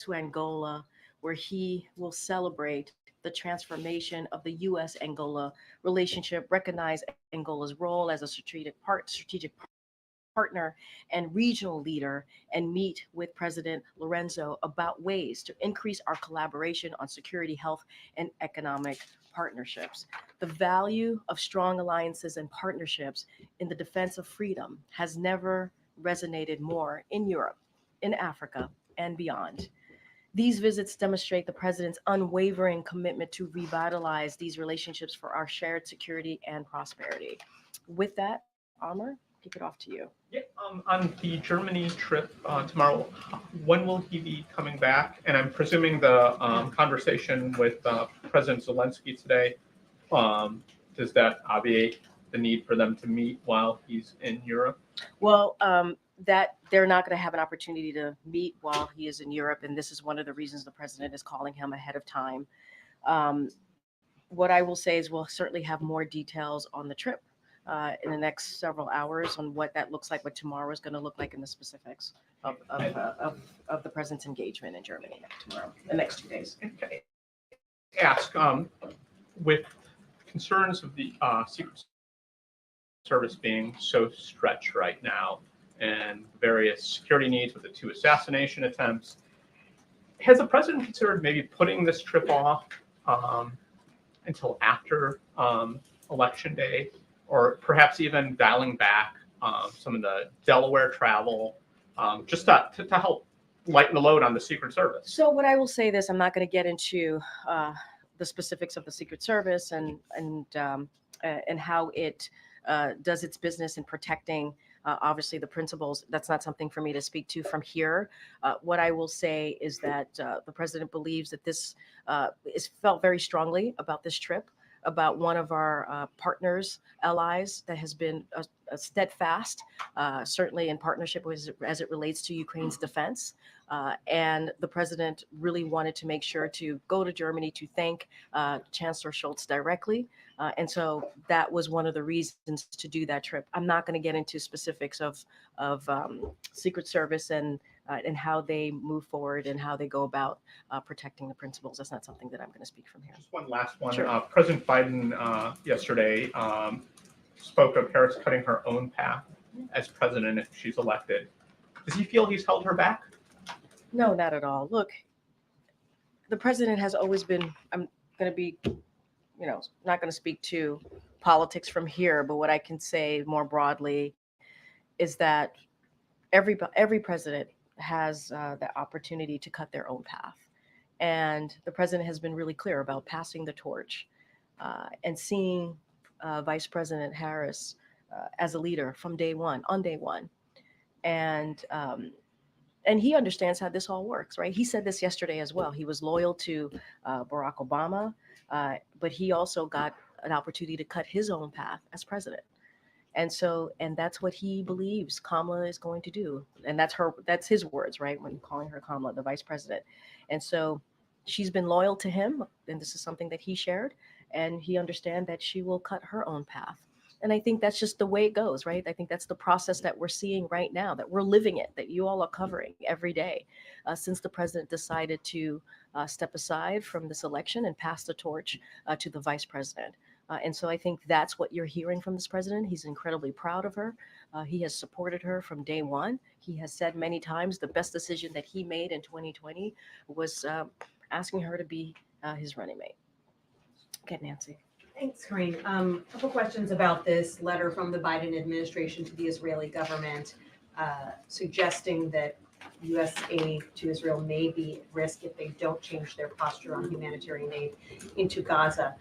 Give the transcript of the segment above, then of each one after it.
to Angola, where he will celebrate the transformation of the U.S. Angola relationship, recognize Angola's role as a strategic partner and regional leader, and meet with President Lorenzo about ways to increase our collaboration on security, health, and economic partnerships. The value of strong alliances and partnerships in the defense of freedom has never resonated more in Europe, in Africa, and beyond. These visits demonstrate the president's unwavering commitment to revitalize these relationships for our shared security and prosperity. With that, Amr, kick it off to you. Yeah, on the Germany trip tomorrow, when will he be coming back? And I'm presuming the conversation with President Zelensky today, does that obviate the need for them to meet while he's in Europe? Well, that they're not going to have an opportunity to meet while he is in Europe, and this is one of the reasons the president is calling him ahead of time. Um, what I will say is we'll certainly have more details on the trip in the next several hours on what that looks like, what tomorrow is going to look like in the specifics of the president's engagement in Germany tomorrow, the next 2 days. Okay. Ask with concerns of the Secret Service being so stretched right now and various security needs with the 2 assassination attempts, has the president considered maybe putting this trip off until after Election Day, or perhaps even dialing back some of the Delaware travel, just to help lighten the load on the Secret Service? So what I will say this, I'm not going to get into the specifics of the Secret Service and how it does its business in protecting obviously the principles. That's not something for me to speak to from here. What I will say is that the president believes that this is felt very strongly about this trip, about one of our partners, allies, that has been steadfast, certainly in partnership as it relates to Ukraine's defense. And the president really wanted to make sure to go to Germany to thank Chancellor Scholz directly. And so that was one of the reasons to do that trip. I'm not going to get into specifics of Secret Service and how they move forward and how they go about protecting the principles. That's not something that I'm going to speak from here. Just one last one. Sure. President Biden yesterday spoke of Harris cutting her own path as president if she's elected. Does he feel he's held her back? No, not at all. Look, the president has always been, I'm going to be, not going to speak to politics from here, but what I can say more broadly is that every president has the opportunity to cut their own path. And the president has been really clear about passing the torch and seeing Vice President Harris as a leader from day one, on day one. And he understands how this all works, right? He said this yesterday as well. He was loyal to Barack Obama, but he also got an opportunity to cut his own path as president. And that's what he believes Kamala is going to do. And that's his words, right? When calling her Kamala, the vice president. And so she's been loyal to him. And this is something that he shared. And he understands that she will cut her own path. And I think that's just the way it goes, right? I think that's the process that we're seeing right now, that we're living it, that you all are covering every day since the president decided to step aside from this election and pass the torch to the vice president. And so I think that's what you're hearing from this president. He's incredibly proud of her. He has supported her from day one. He has said many times the best decision that he made in 2020 was asking her to be his running mate. Okay, Nancy. Thanks, Karine. A couple questions about this letter from the Biden administration to the Israeli government, suggesting that U.S. aid to Israel may be at risk if they don't change their posture on humanitarian aid into Gaza.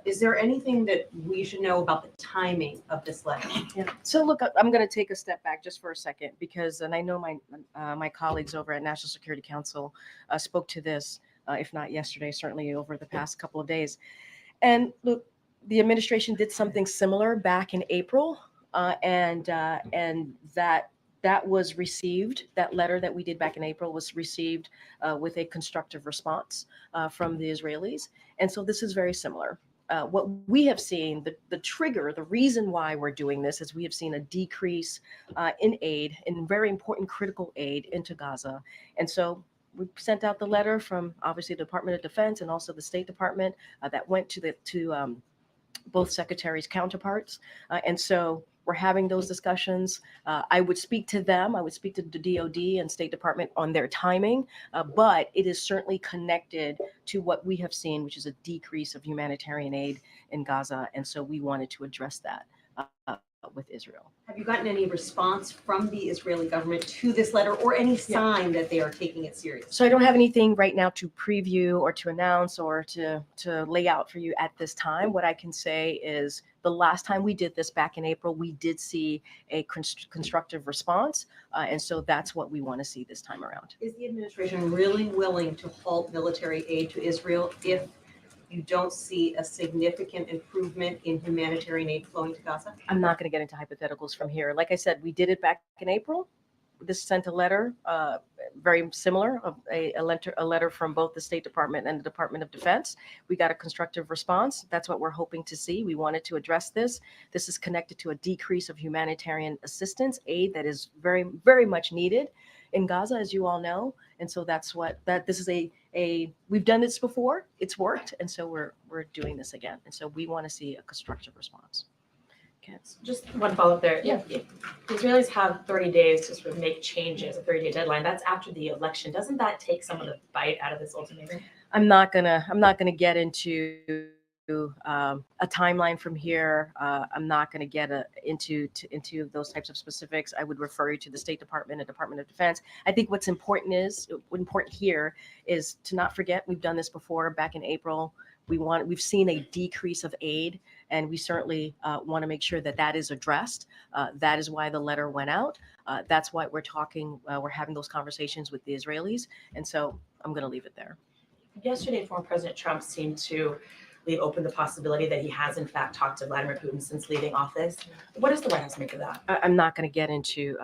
Is there anything that we should know about the timing of this letter? Yeah. So look, I'm going to take a step back just for a second because, and I know my colleagues over at National Security Council spoke to this, if not yesterday, certainly over the past couple of days. And look, the administration did something similar back in April, and that was received. That letter that we did back in April was received with a constructive response from the Israelis, and so this is very similar. what we have seen, the trigger, the reason why we're doing this is we have seen a decrease in aid, in very important critical aid into Gaza. And so we sent out the letter from obviously the Department of Defense and also the State Department that went to both secretaries' counterparts. And so we're having those discussions. I would speak to them. I would speak to the DOD and State Department on their timing, but it is certainly connected to what we have seen, which is a decrease of humanitarian aid in Gaza. And so we wanted to address that with Israel. Have you gotten any response from the Israeli government to this letter or any sign that they are taking it seriously? So I don't have anything right now to preview or to announce or to lay out for you at this time. What I can say is the last time we did this back in April, we did see a constructive response. And so that's what we want to see this time around. Is the administration really willing to halt military aid to Israel if you don't see a significant improvement in humanitarian aid flowing to Gaza? I'm not going to get into hypotheticals from here. Like I said, we did it back in April. This sent a letter, very similar, a letter from both the State Department and the Department of Defense. We got a constructive response. That's what we're hoping to see. We wanted to address this. This is connected to a decrease of humanitarian assistance, aid that is very, very much needed in Gaza, as you all know. And so that's what this is we've done this before. It's worked. And so we're doing this again. And so we want to see a constructive response. Just one follow-up there. Yeah. If the Israelis have 30 days to sort of make changes, a 30-day deadline, that's after the election. Doesn't that take some of the bite out of this ultimatum? I'm not gonna get into a timeline from here. I'm not going to get into those types of specifics. I would refer you to the State Department and Department of Defense. I think what's important here is to not forget we've done this before back in April. We've seen a decrease of aid, and we certainly want to make sure that is addressed. That is why the letter went out. That's why we're having those conversations with the Israelis. And so I'm going to leave it there. Yesterday, former President Trump seemed to leave open the possibility that he has in fact talked to Vladimir Putin since leaving office. What does the White House make of that? I'm not going to get into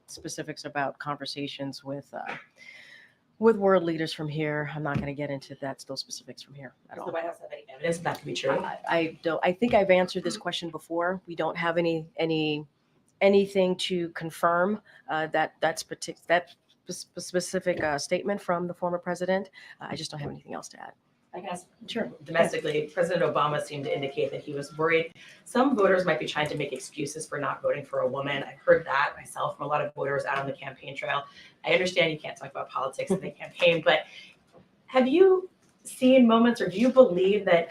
specifics about conversations with world leaders from here. I'm not going to get into those specifics from here at Does all. the White House have any evidence that could be true? I don't. I think I've answered this question before. We don't have anything to confirm that specific statement from the former president. I just don't have anything else to add. I guess Sure. domestically, President Obama seemed to indicate that he was worried some voters might be trying to make excuses for not voting for a woman. I've heard that myself from a lot of voters out on the campaign trail. I understand you can't talk about politics in the campaign, but have you seen moments, or do you believe that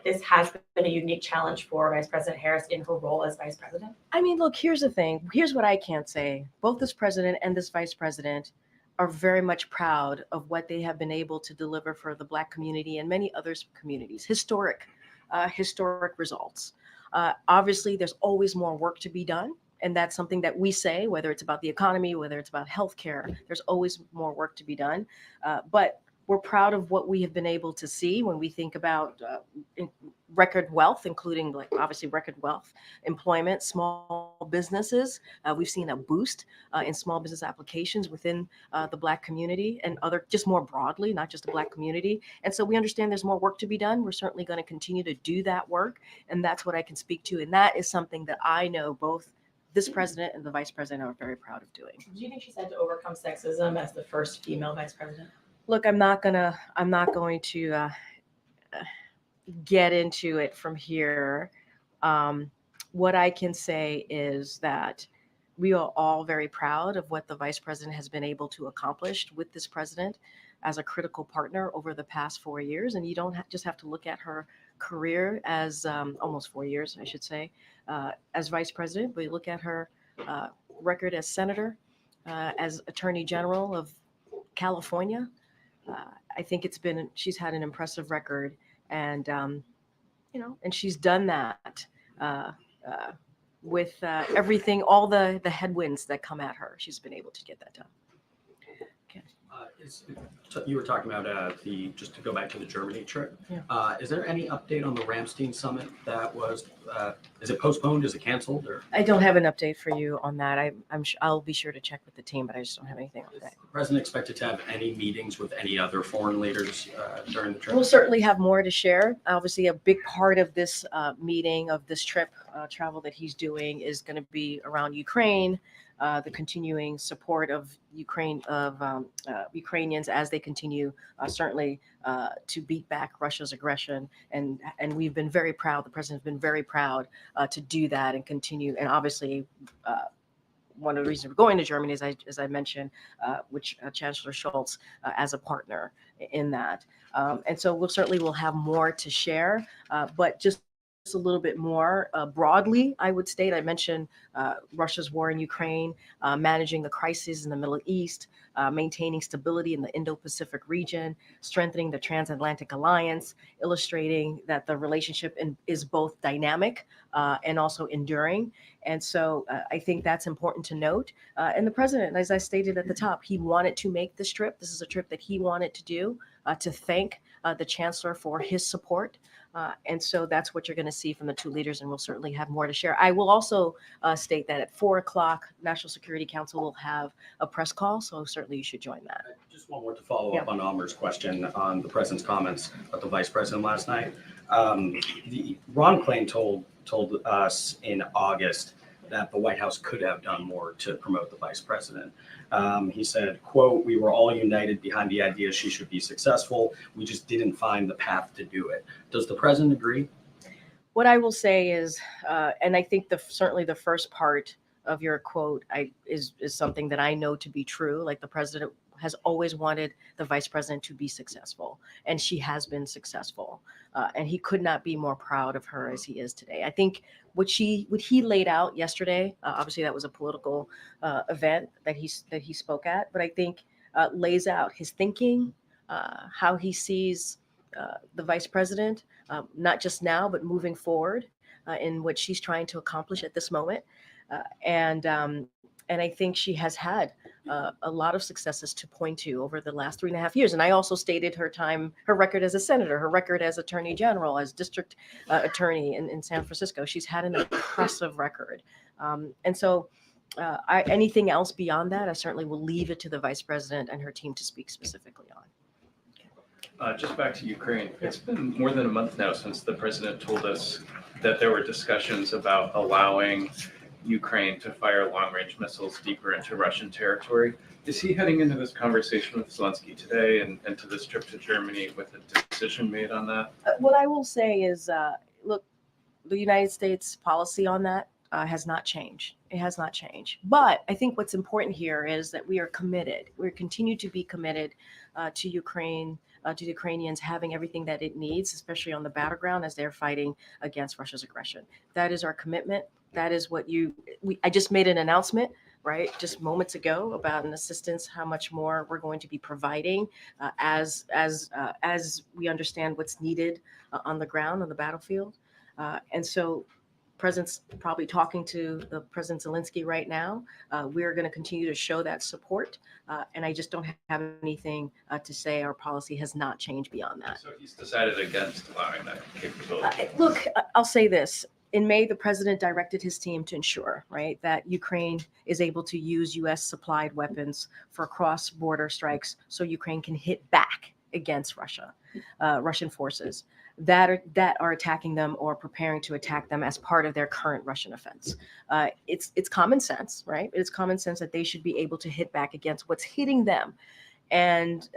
this has been a unique challenge for Vice President Harris in her role as Vice President? I mean, look, here's the thing. Here's what I can't say. Both this president and this vice president are very much proud of what they have been able to deliver for the Black community and many other communities. Historic results. Obviously, there's always more work to be done. And that's something that we say, whether it's about the economy, whether it's about healthcare, there's always more work to be done. But we're proud of what we have been able to see when we think about record wealth, including obviously record wealth, employment, small businesses. We've seen a boost in small business applications within the Black community and just more broadly, not just the Black community. And so we understand there's more work to be done. We're certainly going to continue to do that work. And that's what I can speak to. And that is something that I know both this president and the vice president are very proud of doing. Do you think she's had to overcome sexism as the first female vice president? Look, I'm not going to get into it from here. What I can say is that we are all very proud of what the vice president has been able to accomplish with this president as a critical partner over the past 4 years. And you don't just have to look at her career as almost 4 years, I should say, as vice president, but you look at her record as senator, as attorney general of California. I think she's had an impressive record, and and she's done that with everything, all the headwinds that come at her. She's been able to get that done. You were talking about just to go back to the Germany trip. Yeah. Is there any update on the Ramstein summit that was Is it postponed? Is it canceled? Or I don't have an update for you on that. I'll be sure to check with the team, but I just don't have anything on is that. the president expected to have any meetings with any other foreign leaders during the trip? We'll certainly have more to share. Obviously, a big part of this meeting, of this trip, travel that he's doing, is going to be around Ukraine, the continuing support of Ukrainians as they continue, certainly, to beat back Russia's aggression. And we've been very proud. The president's been very proud to do that and continue. And obviously, one of the reasons we're going to Germany, as I mentioned, which Chancellor Scholz as a partner in that. And so we'll have more to share, but just a little bit more broadly, I would state. I mentioned Russia's war in Ukraine, managing the crisis in the Middle East, maintaining stability in the Indo-Pacific region, strengthening the transatlantic alliance, illustrating that the relationship is both dynamic and also enduring. And so I think that's important to note. And the president, as I stated at the top, he wanted to make this trip. This is a trip that he wanted to do to thank the chancellor for his support. And so that's what you're going to see from the two leaders, and we'll certainly have more to share. I will also state that at 4:00, National Security Council will have a press call, so certainly you should join that. Just one more to follow Yeah. up on Amar's question on the president's comments about the vice president last night. Ron Klain told us in August that the White House could have done more to promote the vice president. He said, quote, "We were all united behind the idea she should be successful. We just didn't find the path to do it." Does the president agree? What I will say is, and I think certainly the first part of your quote is something that I know to be true. Like, the president has always wanted the vice president to be successful, and she has been successful. And he could not be more proud of her as he is today. I think what he laid out yesterday, obviously that was a political event that he spoke at, but I think lays out his thinking, how he sees the vice president, not just now, but moving forward in what she's trying to accomplish at this moment. And I think she has had a lot of successes to point to over the last 3.5 years. And I also stated her record as a senator, her record as attorney general, as district attorney in San Francisco. She's had an impressive record. And so anything else beyond that, I certainly will leave it to the vice president and her team to speak specifically on. Just back to Ukraine. It's been more than a month now since the president told us that there were discussions about allowing Ukraine to fire long-range missiles deeper into Russian territory. Is he heading into this conversation with Zelensky today and to this trip to Germany with a decision made on that? What I will say is, look, the United States policy on that has not changed. It has not changed. But I think what's important here is that we are committed. We continue to be committed to Ukraine, to the Ukrainians having everything that it needs, especially on the battleground as they're fighting against Russia's aggression. That is our commitment. That is what I just made an announcement, right, just moments ago, about an assistance, how much more we're going to be providing as we understand what's needed on the ground, on the battlefield. And so President's probably talking to the President Zelensky right now. We're going to continue to show that support. And I just don't have anything to say. Our policy has not changed beyond that. So he's decided against allowing that capability. Look, I'll say this. In May, the president directed his team to ensure, right, that Ukraine is able to use U.S. supplied weapons for cross-border strikes, so Ukraine can hit back against Russian forces that are attacking them or preparing to attack them as part of their current Russian offense. It's common sense, right? It's common sense that they should be able to hit back against what's hitting them, and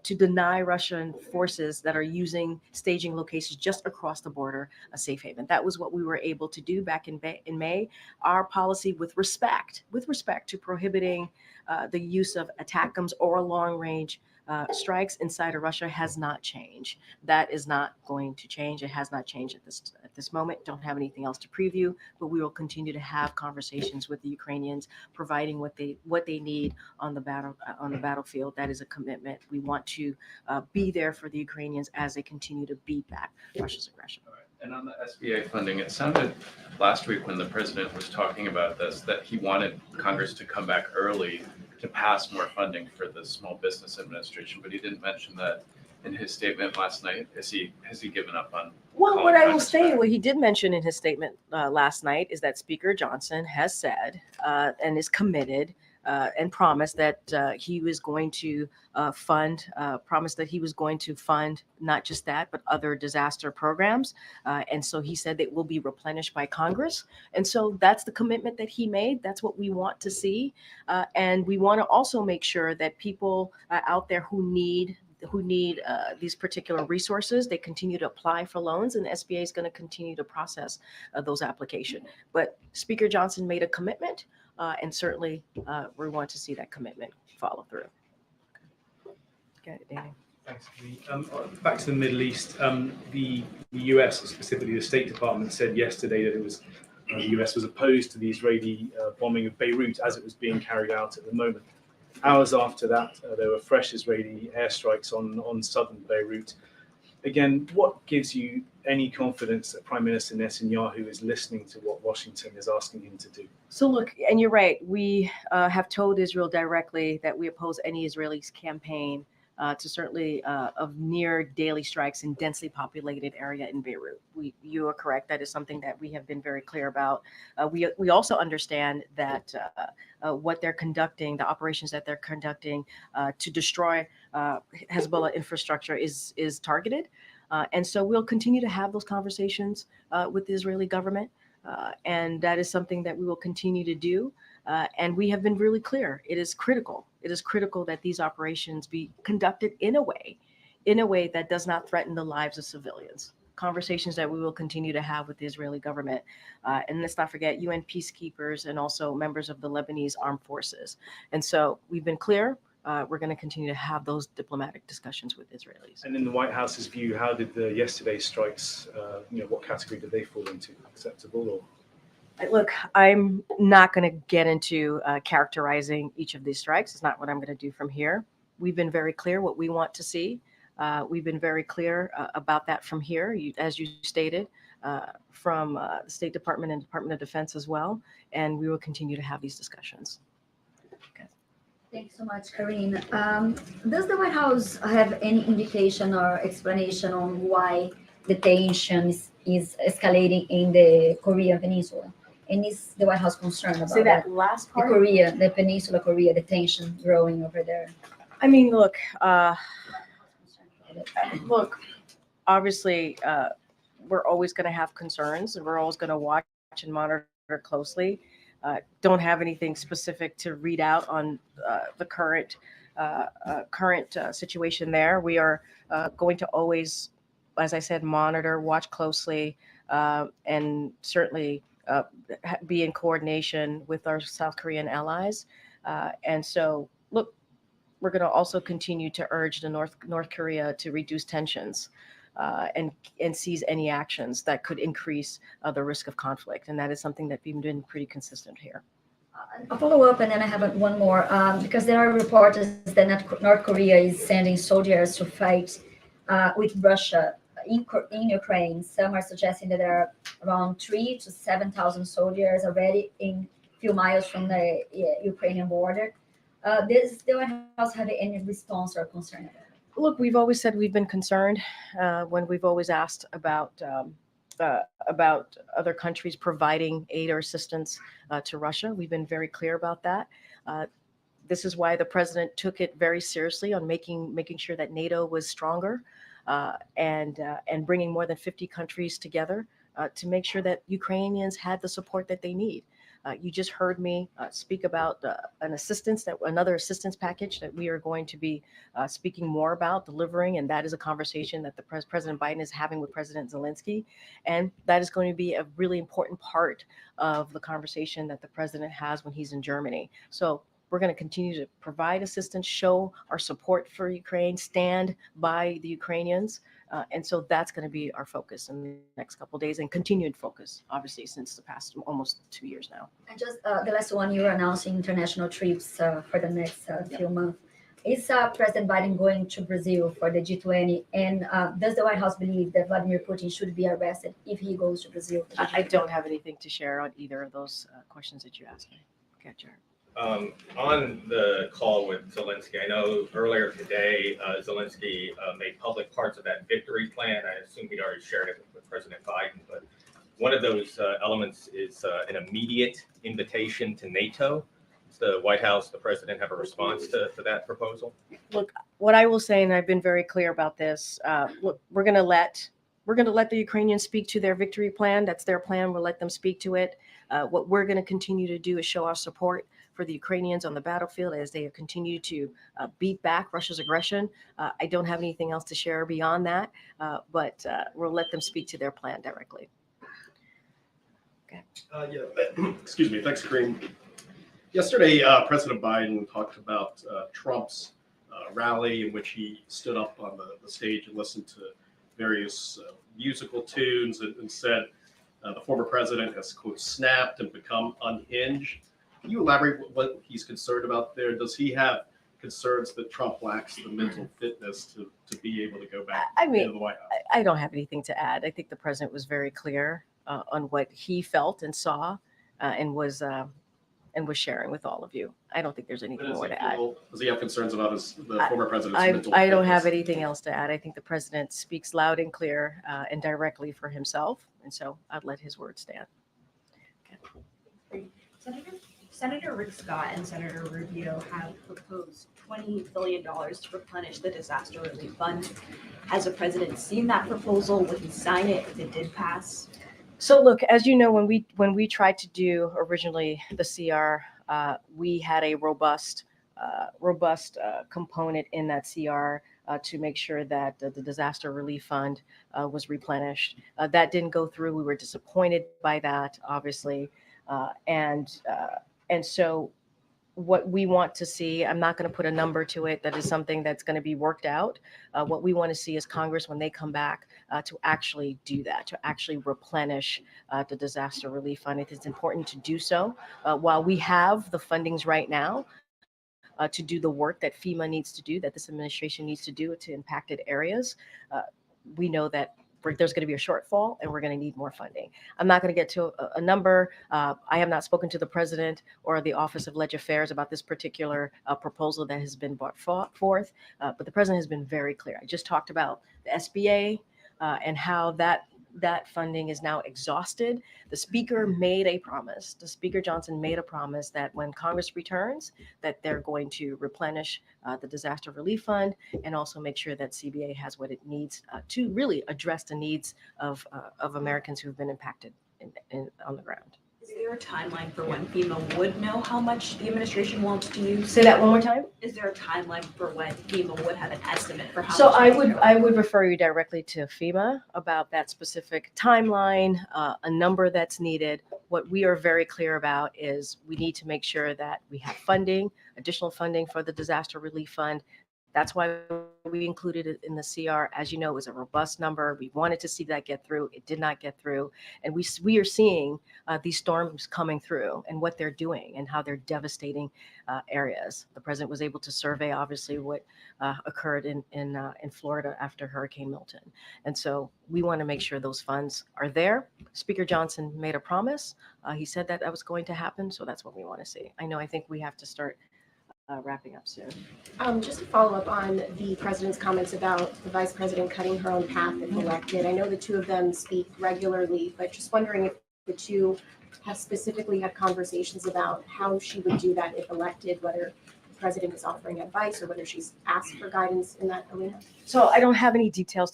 to deny Russian forces that are using staging locations just across the border a safe haven. That was what we were able to do back in May. Our policy with respect to prohibiting the use of ATACMS or long-range strikes inside of Russia has not changed. That is not going to change. It has not changed at this moment. Don't have anything else to preview, but we will continue to have conversations with the Ukrainians, providing what they need on the battlefield. That is a commitment. We want to be there for the Ukrainians as they continue to beat back Russia's aggression. All right. And on the SBA funding, it sounded last week when the president was talking about this that he wanted Congress to come back early to pass more funding for the Small Business Administration, but he didn't mention that in his statement last night? Has he given up on? Well, calling what I will Congress say, back? what he did mention in his statement last night is that Speaker Johnson has said and is committed and promised that he was going to promised that he was going to fund not just that, but other disaster programs. And so he said that will be replenished by Congress. And so that's the commitment that he made. That's what we want to see. And we want to also make sure that people out there who need these particular resources, they continue to apply for loans, and the SBA is going to continue to process those applications. But Speaker Johnson made a commitment, and certainly we want to see that commitment follow through. Okay, Danny. Thanks, Karine. Back to the Middle East, the US, specifically the State Department, said yesterday that the US was opposed to the Israeli bombing of Beirut as it was being carried out at the moment. Hours after that, there were fresh Israeli airstrikes on southern Beirut. Again, what gives you any confidence that Prime Minister Netanyahu is listening to what Washington is asking him to do? So look, and you're right, we have told Israel directly that we oppose any Israeli campaign to certainly of near daily strikes in densely populated area in Beirut. You are correct. That is something that we have been very clear about. We also understand that what they're conducting, the operations that they're conducting to destroy Hezbollah infrastructure is targeted. And so we'll continue to have those conversations with the Israeli government. And that is something that we will continue to do. And we have been really clear. It is critical. It is critical that these operations be conducted in a way that does not threaten the lives of civilians. Conversations that we will continue to have with the Israeli government. And let's not forget UN peacekeepers and also members of the Lebanese armed forces. And so we've been clear. We're going to continue to have those diplomatic discussions with Israelis. And in the White House's view, how did yesterday's strikes, what category did they fall into? Acceptable or? Look, I'm not going to get into characterizing each of these strikes. It's not what I'm going to do from here. We've been very clear what we want to see. We've been very clear about that from here, as you stated, from the State Department and Department of Defense as well. And we will continue to have these discussions. Thanks so much, Karine. Does the White House have any indication or explanation on why the tension is escalating in the Korean Peninsula? And is the White House concerned about Say that last part. The Peninsula Korea, the tension growing over there? I mean, look, obviously, we're always going to have concerns, and we're always going to watch and monitor closely. Don't have anything specific to read out on the current situation there. We are going to always, as I said, monitor, watch closely, and certainly be in coordination with our South Korean allies. And so, look, we're going to also continue to urge the North Korea to reduce tensions and seize any actions that could increase the risk of conflict. And that is something that we've been pretty consistent here. A follow-up, and then I have one more, because there are reports that North Korea is sending soldiers to fight with Russia in Ukraine. Some are suggesting that there are around 3,000 to 7,000 soldiers already in few miles from the Ukrainian border. Does the White House have any response or concern about it? Look, we've always said we've been concerned when we've always asked about other countries providing aid or assistance to Russia. We've been very clear about that. This is why the president took it very seriously on making sure that NATO was stronger and bringing more than 50 countries together to make sure that Ukrainians had the support that they need. You just heard me speak about another assistance package that we are going to be speaking more about delivering, and that is a conversation that President Biden is having with President Zelensky, and that is going to be a really important part of the conversation that the president has when he's in Germany. So we're going to continue to provide assistance, show our support for Ukraine, stand by the Ukrainians. And so that's going to be our focus in the next couple of days and continued focus, obviously, since the past almost 2 years now. And just the last one, you were announcing international trips for the next few months. Is President Biden going to Brazil for the G20? And does the White House believe that Vladimir Putin should be arrested if he goes to Brazil? I don't have anything to share on either of those questions that you asked me. Okay, Jared. On the call with Zelensky, I know earlier today, Zelensky made public parts of that victory plan. I assume he'd already shared it with President Biden, but one of those elements is an immediate invitation to NATO. Does the White House, the president, have a response to that proposal? Look, what I will say, and I've been very clear about this. Look, we're going to let the Ukrainians speak to their victory plan. That's their plan. We'll let them speak to it. What we're going to continue to do is show our support for the Ukrainians on the battlefield as they have continued to beat back Russia's aggression. I don't have anything else to share beyond that, but we'll let them speak to their plan directly. Excuse me. Thanks, Karine. Yesterday, President Biden talked about Trump's rally in which he stood up on the stage and listened to various musical tunes and said the former president has, quote, snapped and become unhinged. Can you elaborate what he's concerned about there? Does he have concerns that Trump lacks the mental fitness to be able to go back into the White House? I don't have anything to add. I think the president was very clear on what he felt and saw and was sharing with all of you. I don't think there's anything more to add. Does he have concerns about the former president's mental I don't fitness? have anything else to add. I think the president speaks loud and clear and directly for himself. And so I'd let his words stand. Senator Rick Scott and Senator Rubio have proposed $20 billion to replenish the disaster relief fund. Has the president seen that proposal? Would he sign it if it did pass? So look, as you know, when we tried to do originally the CR, we had a robust component in that CR to make sure that the disaster relief fund was replenished. That didn't go through. We were disappointed by that, obviously, and so what we want to see, I'm not going to put a number to it. That is something that's going to be worked out. What we want to see is Congress, when they come back, to actually do that, to actually replenish the disaster relief fund. It is important to do so. While we have the fundings right now to do the work that FEMA needs to do, that this administration needs to do to impacted areas, we know that there's going to be a shortfall and we're going to need more funding. I'm not going to get to a number. I have not spoken to the president or the Office of Leg Affairs about this particular proposal that has been brought forth, but the president has been very clear. I just talked about the SBA and how that funding is now exhausted. The speaker made a promise. The Speaker Johnson made a promise that when Congress returns, that they're going to replenish the disaster relief fund and also make sure that CBA has what it needs to really address the needs of Americans who've been impacted on the ground. Is there a timeline for when FEMA would know how much the administration wants to use? Say that one more time. Is there a timeline for when FEMA would have an estimate for how So much? I would refer you directly to FEMA about that specific timeline, a number that's needed. What we are very clear about is we need to make sure that we have funding, additional funding for the disaster relief fund. That's why we included it in the CR. As you know, it was a robust number. We wanted to see that get through. It did not get through. And we are seeing these storms coming through and what they're doing and how they're devastating areas. The president was able to survey, obviously, what occurred in Florida after Hurricane Milton. And so we want to make sure those funds are there. Speaker Johnson made a promise. He said that was going to happen. So that's what we want to see. I think we have to start wrapping up soon. Just to follow up on the president's comments about the vice president cutting her own path if elected. I know the two of them speak regularly, but just wondering if the two have specifically had conversations about how she would do that if elected, whether the president is offering advice or whether she's asked for guidance in that arena. So I don't have any details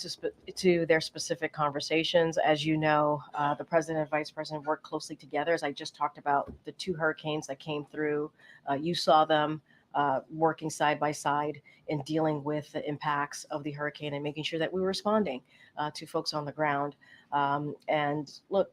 to their specific conversations. As you know, the president and vice president work closely together. As I just talked about the two hurricanes that came through, you saw them working side by side in dealing with the impacts of the hurricane and making sure that we were responding to folks on the ground. And look,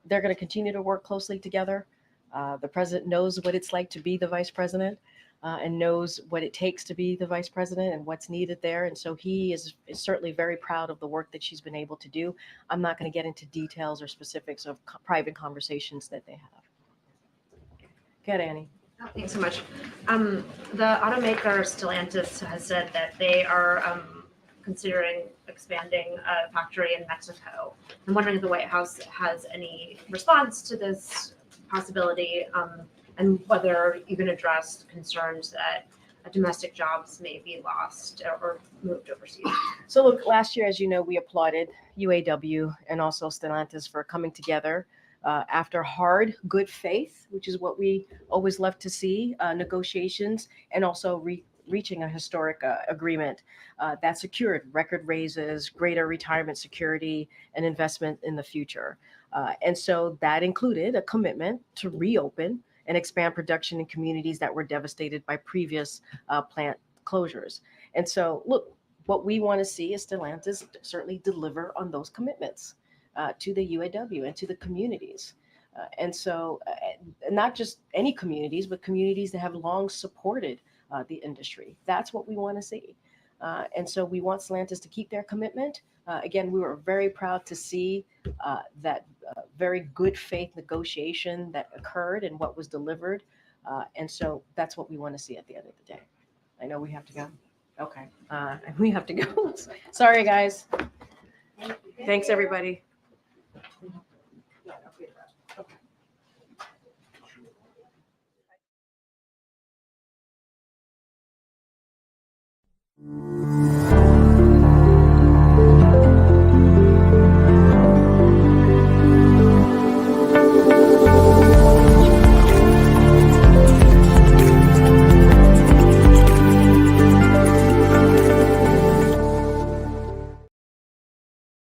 they're going to continue to work closely together. The president knows what it's like to be the vice president and knows what it takes to be the vice president and what's needed there. And so he is certainly very proud of the work that she's been able to do. I'm not going to get into details or specifics of private conversations that they have. Go ahead, Annie. Thanks so much. The automaker Stellantis has said that they are considering expanding a factory in Mexico. I'm wondering if the White House has any response to this possibility, and whether you can address concerns that domestic jobs may be lost or moved overseas. So look, last year, as you know, we applauded UAW and also Stellantis for coming together after hard, good faith, which is what we always love to see, negotiations, and also reaching a historic agreement that secured record raises, greater retirement security, and investment in the future. And so that included a commitment to reopen and expand production in communities that were devastated by previous plant closures. And so, look, what we want to see is Stellantis certainly deliver on those commitments to the UAW and to the communities. And so, not just any communities, but communities that have long supported the industry. That's what we want to see. And so, we want Stellantis to keep their commitment. Again, we were very proud to see that very good faith negotiation that occurred and what was delivered. And so that's what we want to see at the end of the day. I know we have to go. Okay. We have to go. Sorry, guys. Thanks, everybody. Okay.